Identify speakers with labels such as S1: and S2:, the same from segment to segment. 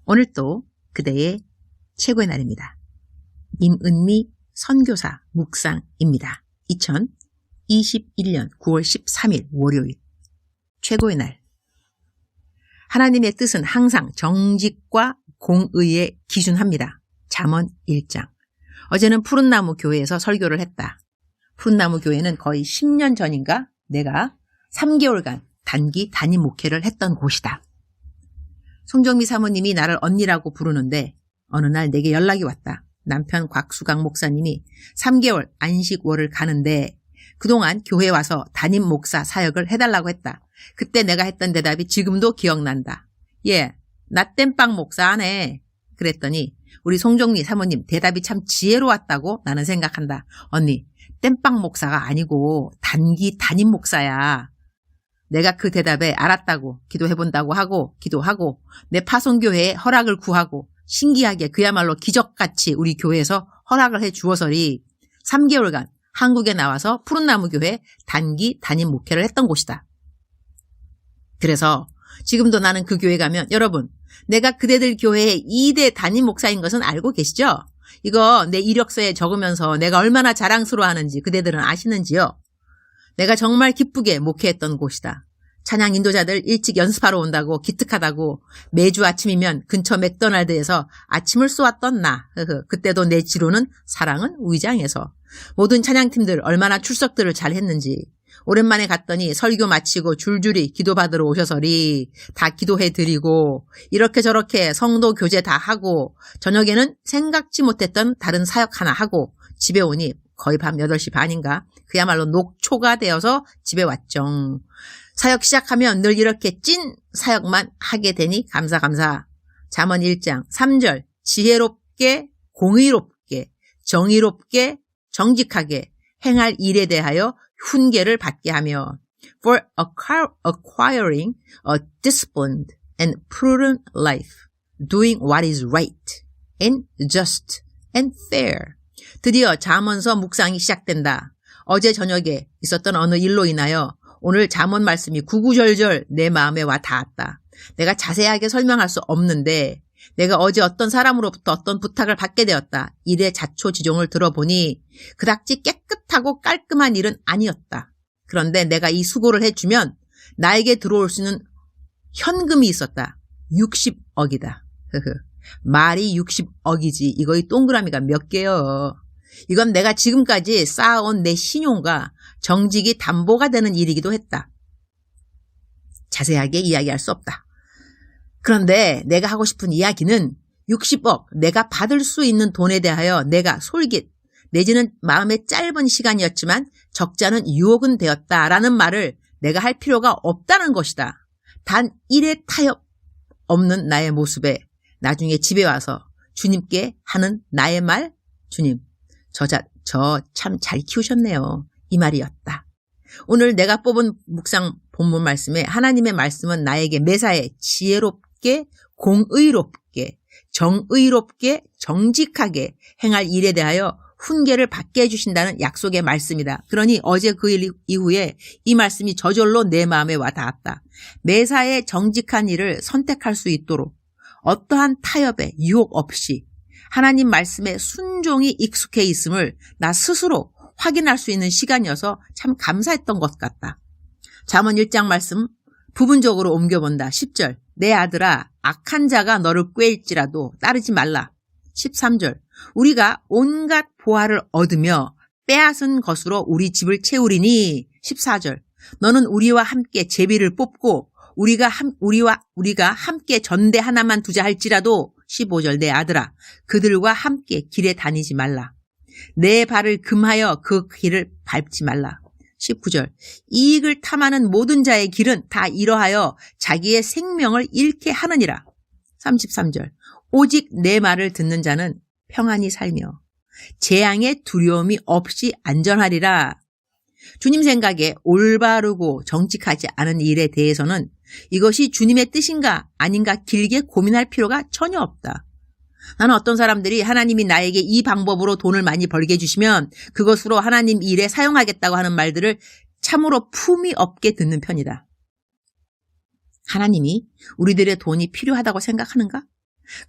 S1: 오늘 또 그대의 최고의 날입니다. 임은미 선교사 묵상입니다. 2021년 9월 13일 월요일 최고의 날. 하나님의 뜻은 항상 정직과 공의에 기준합니다. 잠언 1장. 어제는 푸른나무 교회에서 설교를 했다. 푸른나무 교회는 거의 10년 전인가 내가 3개월간 단기 단임 목회를 했던 곳이다. 송정미 사모님이 나를 언니라고 부르는데 어느 날 내게 연락이 왔다. 남편 곽수강 목사님이 3개월 안식월을 가는데 그동안 교회에 와서 담임 목사 사역을 해달라고 했다. 그때 내가 했던 대답이 지금도 기억난다. 예, 나 땜빵 목사 안 해. 그랬더니 우리 송정미 사모님 대답이 참 지혜로웠다고 나는 생각한다. 언니, 땜빵 목사가 아니고 단기 담임 목사야. 내가 그 대답에 알았다고 기도해본다고 하고 기도하고 내 파송교회에 허락을 구하고 신기하게 그야말로 기적같이 우리 교회에서 허락을 해 주어서리 3개월간 한국에 나와서 푸른나무 교회 단기 담임 목회를 했던 곳이다. 그래서 지금도 나는 그 교회 가면 여러분 내가 그대들 교회의 2대 담임 목사인 것은 알고 계시죠? 이거 내 이력서에 적으면서 내가 얼마나 자랑스러워하는지 그대들은 아시는지요? 내가 정말 기쁘게 목회했던 곳이다. 찬양 인도자들 일찍 연습하러 온다고 기특하다고 매주 아침이면 근처 맥도날드에서 아침을 쏘았던 나. 그때도 내 지로는 사랑은 우이장에서. 모든 찬양팀들 얼마나 출석들을 잘했는지. 오랜만에 갔더니 설교 마치고 줄줄이 기도받으러 오셔서리 다 기도해드리고 이렇게 저렇게 성도 교제 다 하고 저녁에는 생각지 못했던 다른 사역 하나 하고 집에 오니 거의 밤 8시 반인가 그야말로 녹초가 되어서 집에 왔죠. 사역 시작하면 늘 이렇게 찐 사역만 하게 되니 감사. 잠언 1장 3절 지혜롭게 공의롭게 정의롭게 정직하게 행할 일에 대하여 훈계를 받게 하며 for acquiring a disciplined and prudent life, doing what is right and just and fair. 드디어 잠언서 묵상이 시작된다. 어제 저녁에 있었던 어느 일로 인하여 오늘 잠언 말씀이 구구절절 내 마음에 와 닿았다. 내가 자세하게 설명할 수 없는데 내가 어제 어떤 사람으로부터 어떤 부탁을 받게 되었다. 일의 자초지종을 들어보니 그닥지 깨끗하고 깔끔한 일은 아니었다. 그런데 내가 이 수고를 해주면 나에게 들어올 수 있는 현금이 있었다. 60억이다. 말이 60억이지 이거 이 동그라미가 몇 개요. 이건 내가 지금까지 쌓아온 내 신용과 정직이 담보가 되는 일이기도 했다. 자세하게 이야기할 수 없다. 그런데 내가 하고 싶은 이야기는 60억 내가 받을 수 있는 돈에 대하여 내가 솔깃 내지는 마음의 짧은 시간이었지만 적잖은 유혹은 되었다라는 말을 내가 할 필요가 없다는 것이다. 단 1의 타협 없는 나의 모습에 나중에 집에 와서 주님께 하는 나의 말 주님 저 참 잘 키우셨네요. 이 말이었다. 오늘 내가 뽑은 묵상 본문 말씀에 하나님의 말씀은 나에게 매사에 지혜롭게 공의롭게 정의롭게 정직하게 행할 일에 대하여 훈계를 받게 해주신다는 약속의 말씀이다. 그러니 어제 그 일 이후에 이 말씀이 저절로 내 마음에 와 닿았다. 매사에 정직한 일을 선택할 수 있도록 어떠한 타협에 유혹 없이 하나님 말씀에 순종이 익숙해 있음을 나 스스로 확인할 수 있는 시간이어서 참 감사했던 것 같다. 잠언 1장 말씀 부분적으로 옮겨본다. 10절 내 아들아 악한 자가 너를 꾀일지라도 따르지 말라. 13절 우리가 온갖 보화를 얻으며 빼앗은 것으로 우리 집을 채우리니. 14절 너는 우리와 함께 제비를 뽑고 우리가 함께 전대 하나만 두자 할지라도. 15절 내 아들아 그들과 함께 길에 다니지 말라. 내 발을 금하여 그 길을 밟지 말라. 19절 이익을 탐하는 모든 자의 길은 다 이러하여 자기의 생명을 잃게 하느니라. 33절 오직 내 말을 듣는 자는 평안히 살며 재앙의 두려움이 없이 안전하리라. 주님 생각에 올바르고 정직하지 않은 일에 대해서는 이것이 주님의 뜻인가 아닌가 길게 고민할 필요가 전혀 없다. 나는 어떤 사람들이 하나님이 나에게 이 방법으로 돈을 많이 벌게 해주시면 그것으로 하나님 일에 사용하겠다고 하는 말들을 참으로 품위 없게 듣는 편이다. 하나님이 우리들의 돈이 필요하다고 생각하는가?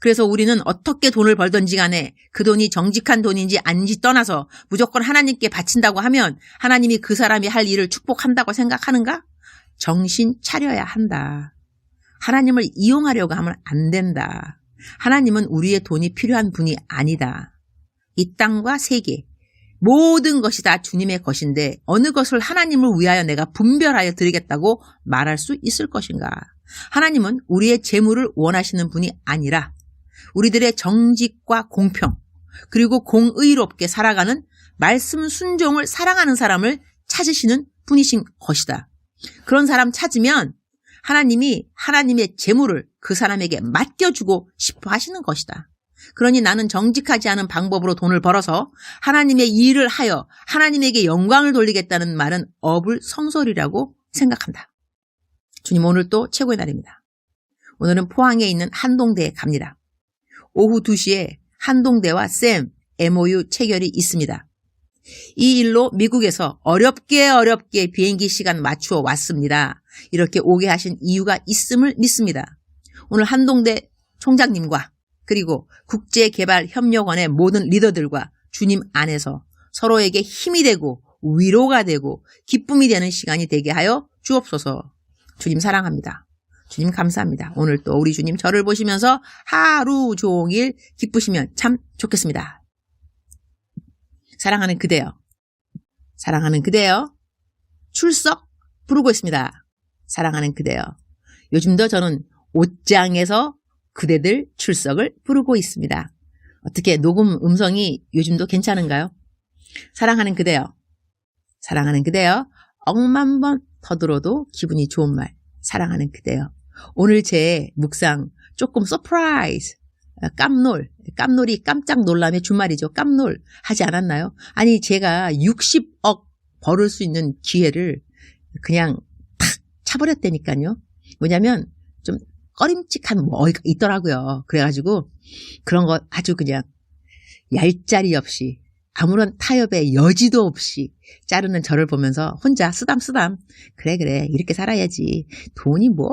S1: 그래서 우리는 어떻게 돈을 벌던지 간에 그 돈이 정직한 돈인지 아닌지 떠나서 무조건 하나님께 바친다고 하면 하나님이 그 사람이 할 일을 축복한다고 생각하는가? 정신 차려야 한다. 하나님을 이용하려고 하면 안 된다. 하나님은 우리의 돈이 필요한 분이 아니다. 이 땅과 세계 모든 것이 다 주님의 것인데 어느 것을 하나님을 위하여 내가 분별하여 드리겠다고 말할 수 있을 것인가? 하나님은 우리의 재물을 원하시는 분이 아니라 우리들의 정직과 공평 그리고 공의롭게 살아가는 말씀 순종을 사랑하는 사람을 찾으시는 분이신 것이다. 그런 사람 찾으면 하나님이 하나님의 재물을 그 사람에게 맡겨주고 싶어 하시는 것이다. 그러니 나는 정직하지 않은 방법으로 돈을 벌어서 하나님의 일을 하여 하나님에게 영광을 돌리겠다는 말은 어불성설이라고 생각한다. 주님, 오늘 또 최고의 날입니다. 오늘은 포항에 있는 한동대에 갑니다. 오후 2시에 한동대와 샘 MOU 체결이 있습니다. 이 일로 미국에서 어렵게 비행기 시간 맞추어 왔습니다. 이렇게 오게 하신 이유가 있음을 믿습니다. 오늘 한동대 총장님과 그리고 국제개발협력원의 모든 리더들과 주님 안에서 서로에게 힘이 되고 위로가 되고 기쁨이 되는 시간이 되게 하여 주옵소서. 주님 사랑합니다. 주님 감사합니다. 오늘 또 우리 주님 저를 보시면서 하루 종일 기쁘시면 참 좋겠습니다. 사랑하는 그대여. 사랑하는 그대여. 출석 부르고 있습니다. 사랑하는 그대여. 요즘도 저는 옷장에서 그대들 출석을 부르고 있습니다. 어떻게 녹음 음성이 요즘도 괜찮은가요? 사랑하는 그대여. 사랑하는 그대여. 억만 번 더 들어도 기분이 좋은 말. 사랑하는 그대여. 오늘 제 묵상 조금 서프라이즈, 깜놀이 깜짝 놀람의 주말이죠. 깜놀 하지 않았나요? 아니 제가 60억 벌을 수 있는 기회를 그냥 탁 차버렸다니까요. 뭐냐면 좀 꺼림칙한 뭐가 있더라고요. 그래가지고 그런 거 아주 그냥 얄짤이 없이 아무런 타협의 여지도 없이 자르는 저를 보면서 혼자 쓰담 그래 이렇게 살아야지. 돈이 뭐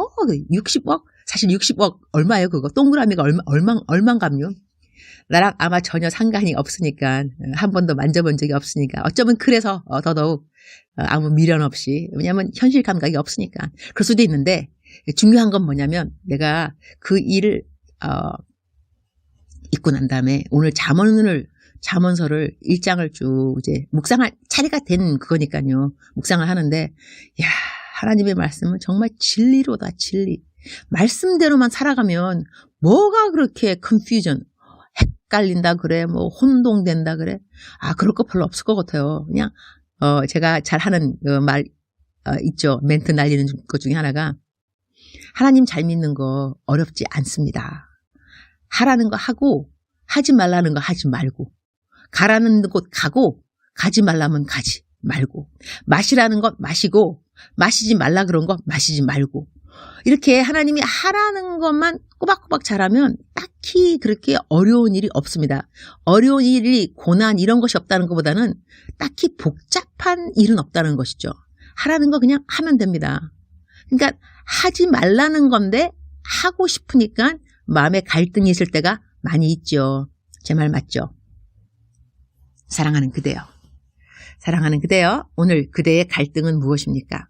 S1: 60억? 사실 60억 얼마예요 그거? 동그라미가 얼만감요? 나랑 아마 전혀 상관이 없으니까 한 번도 만져본 적이 없으니까 어쩌면 그래서 더더욱 아무 미련 없이 왜냐하면 현실 감각이 없으니까 그럴 수도 있는데 중요한 건 뭐냐면 내가 그 일을 있고 난 다음에 오늘 잠언서를 1장을 쭉 이제 묵상할 차례가 된 그거니까요. 묵상을 하는데 야 하나님의 말씀은 정말 진리로다 진리. 말씀대로만 살아가면 뭐가 그렇게 컨퓨전 헷갈린다 그래 뭐 혼동된다 그래 그럴 거 별로 없을 것 같아요. 그냥 제가 잘 하는 말 있죠. 멘트 날리는 것 중에 하나가 하나님 잘 믿는 거 어렵지 않습니다. 하라는 거 하고 하지 말라는 거 하지 말고 가라는 곳 가고 가지 말라면 가지 말고 마시라는 것 마시고 마시지 말라 그런 거 마시지 말고 이렇게 하나님이 하라는 것만 꼬박꼬박 잘하면 딱히 그렇게 어려운 일이 없습니다. 어려운 일이 고난 이런 것이 없다는 것보다는 딱히 복잡한 일은 없다는 것이죠. 하라는 거 그냥 하면 됩니다. 그러니까 하지 말라는 건데 하고 싶으니까 마음에 갈등이 있을 때가 많이 있죠. 제 말 맞죠? 사랑하는 그대여. 사랑하는 그대여. 오늘 그대의 갈등은 무엇입니까?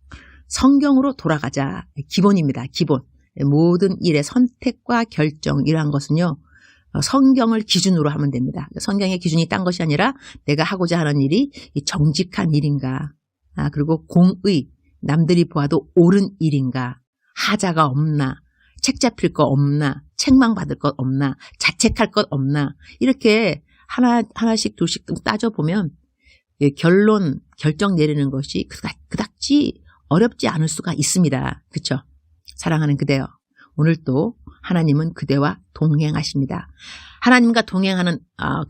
S1: 성경으로 돌아가자. 기본입니다. 기본. 모든 일의 선택과 결정 이러한 것은요. 성경을 기준으로 하면 됩니다. 성경의 기준이 딴 것이 아니라 내가 하고자 하는 일이 정직한 일인가. 그리고 공의, 남들이 보아도 옳은 일인가. 하자가 없나. 책 잡힐 거 없나. 책망받을 것 없나. 자책할 것 없나. 이렇게 하나씩 둘씩 따져보면 결정 내리는 것이 그닥지 어렵지 않을 수가 있습니다. 그렇죠? 사랑하는 그대여. 오늘 또 하나님은 그대와 동행하십니다. 하나님과 동행하는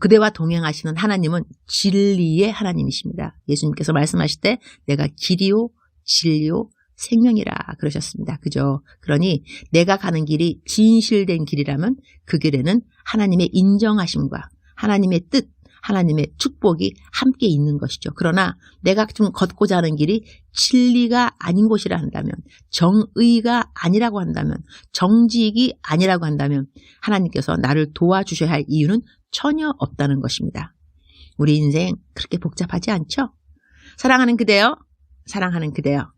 S1: 그대와 동행하시는 하나님은 진리의 하나님이십니다. 예수님께서 말씀하실 때 내가 길이요 진리요 생명이라 그러셨습니다. 그죠? 그러니 내가 가는 길이 진실된 길이라면 그 길에는 하나님의 인정하심과 하나님의 뜻, 하나님의 축복이 함께 있는 것이죠. 그러나 내가 좀 걷고자 하는 길이 진리가 아닌 곳이라 한다면, 정의가 아니라고 한다면, 정직이 아니라고 한다면 하나님께서 나를 도와주셔야 할 이유는 전혀 없다는 것입니다. 우리 인생 그렇게 복잡하지 않죠? 사랑하는 그대여, 사랑하는 그대여,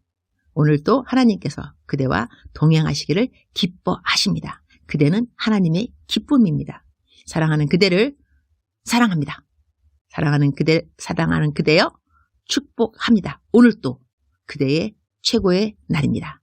S1: 오늘도 하나님께서 그대와 동행하시기를 기뻐하십니다. 그대는 하나님의 기쁨입니다. 사랑하는 그대를 사랑합니다. 사랑하는 그대여 축복합니다. 오늘도 그대의 최고의 날입니다.